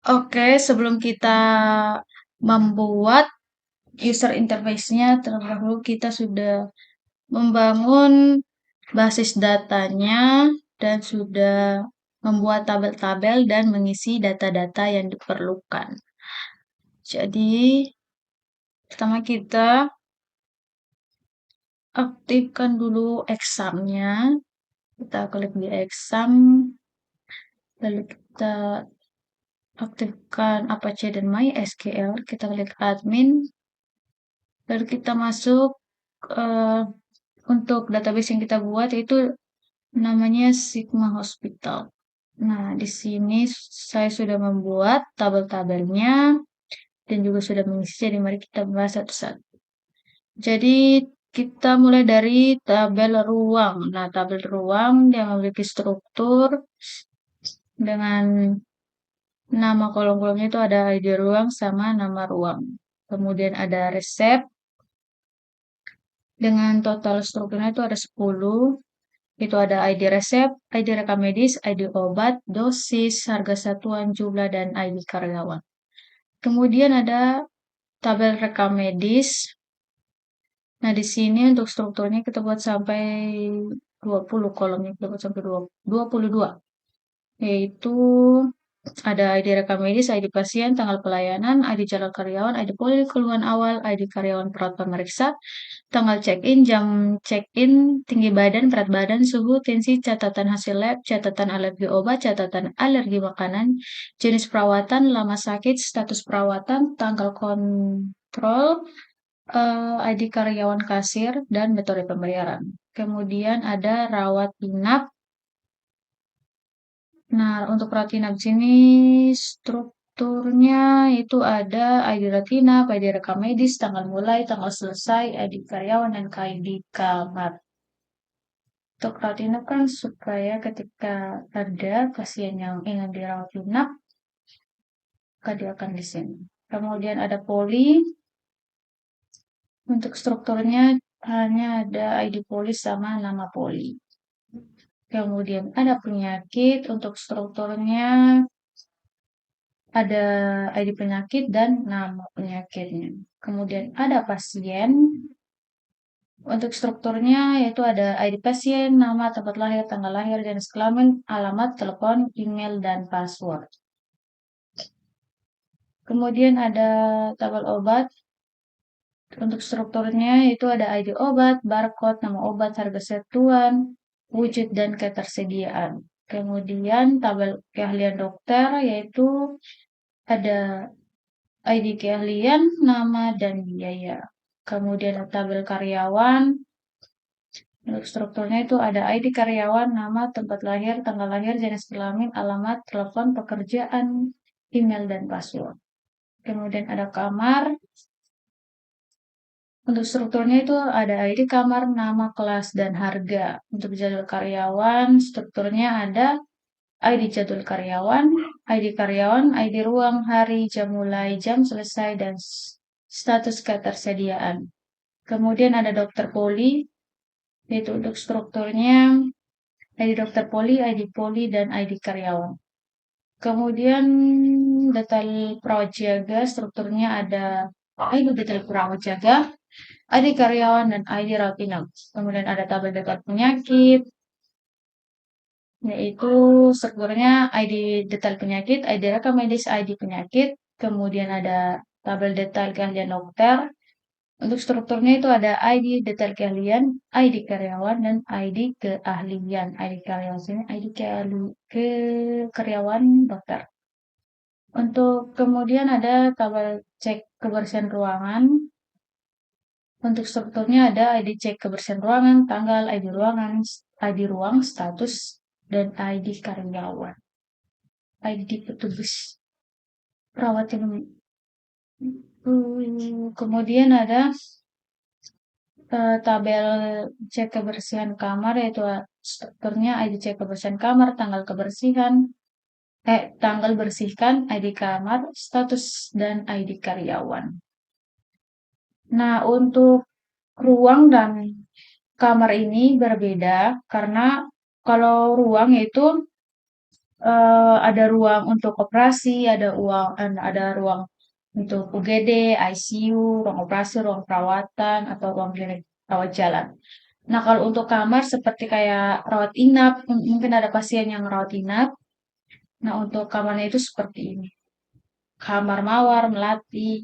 Oke, sebelum kita membuat user interface-nya, terlebih dahulu kita sudah membangun basis datanya dan sudah membuat tabel-tabel dan mengisi data-data yang diperlukan. Jadi, pertama kita aktifkan dulu examnya. Kita klik di exam, lalu kita aktifkan Apache dan MySQL. Kita klik admin, lalu kita masuk eh, untuk database yang kita buat itu namanya Sigma Hospital. Nah, di sini saya sudah membuat tabel-tabelnya dan juga sudah mengisi. Jadi mari kita bahas satu-satu. Jadi kita mulai dari tabel ruang. Nah, tabel ruang yang memiliki struktur dengan nama kolom-kolomnya itu ada ID ruang sama nama ruang. Kemudian ada resep dengan total strukturnya itu ada 10. Itu ada ID resep, ID rekam medis, ID obat, dosis, harga satuan, jumlah, dan ID karyawan. Kemudian ada tabel rekam medis. Nah, di sini untuk strukturnya kita buat sampai 20 kolomnya, kita buat sampai 22. Yaitu ada ID rekam medis, ID pasien, tanggal pelayanan, ID calon karyawan, ID poli keluhan awal, ID karyawan perawat pemeriksa, tanggal check-in, jam check-in, tinggi badan, berat badan, suhu, tensi, catatan hasil lab, catatan alergi obat, catatan alergi makanan, jenis perawatan, lama sakit, status perawatan, tanggal kontrol, ID karyawan kasir, dan metode pembayaran. Kemudian ada rawat inap. Nah, untuk rawat inap di sini strukturnya itu ada ID rawat inap, ID rekam medis, tanggal mulai, tanggal selesai, ID karyawan, dan ID kamar. Untuk rawat inap kan supaya ketika ada pasien yang ingin dirawat inap, maka dia akan di sini. Kemudian ada poli. Untuk strukturnya hanya ada ID poli sama nama poli. Kemudian ada penyakit. Untuk strukturnya ada ID penyakit dan nama penyakitnya. Kemudian ada pasien. Untuk strukturnya yaitu ada ID pasien, nama, tempat lahir, tanggal lahir, jenis kelamin, alamat, telepon, email, dan password. Kemudian ada tabel obat. Untuk strukturnya itu ada ID obat, barcode, nama obat, harga satuan, wujud, dan ketersediaan. Kemudian tabel keahlian dokter yaitu ada ID keahlian, nama, dan biaya. Kemudian tabel karyawan. Untuk strukturnya itu ada ID karyawan, nama, tempat lahir, tanggal lahir, jenis kelamin, alamat, telepon, pekerjaan, email, dan password. Kemudian ada kamar. Untuk strukturnya itu ada ID kamar, nama, kelas, dan harga. Untuk jadwal karyawan, strukturnya ada ID jadwal karyawan, ID ruang, hari, jam mulai, jam selesai, dan status ketersediaan. Kemudian ada dokter poli, yaitu untuk strukturnya ID dokter poli, ID poli, dan ID karyawan. Kemudian detail perawat jaga, strukturnya ada ID detail perawat jaga, ID karyawan, dan ID rawat inap. Kemudian ada tabel detail penyakit, yaitu strukturnya ID detail penyakit, ID rekam medis, ID penyakit. Kemudian ada tabel detail keahlian dokter. Untuk strukturnya itu ada ID detail keahlian, ID karyawan, dan ID keahlian. ID karyawan sini ID ke karyawan dokter. Untuk kemudian ada tabel cek kebersihan ruangan. Untuk strukturnya ada ID cek kebersihan ruangan, tanggal, ID ruangan, ID ruang, status, dan ID karyawan. ID petugas perawat yang kemudian ada tabel cek kebersihan kamar yaitu strukturnya ID cek kebersihan kamar, tanggal bersihkan, ID kamar, status, dan ID karyawan. Nah, untuk ruang dan kamar ini berbeda karena kalau ruang itu ada ruang untuk operasi, ada ruang untuk UGD, ICU, ruang operasi, ruang perawatan, atau ruang klinik rawat jalan. Nah, kalau untuk kamar seperti kayak rawat inap, mungkin ada pasien yang rawat inap. Nah, untuk kamarnya itu seperti ini. Kamar mawar, melati.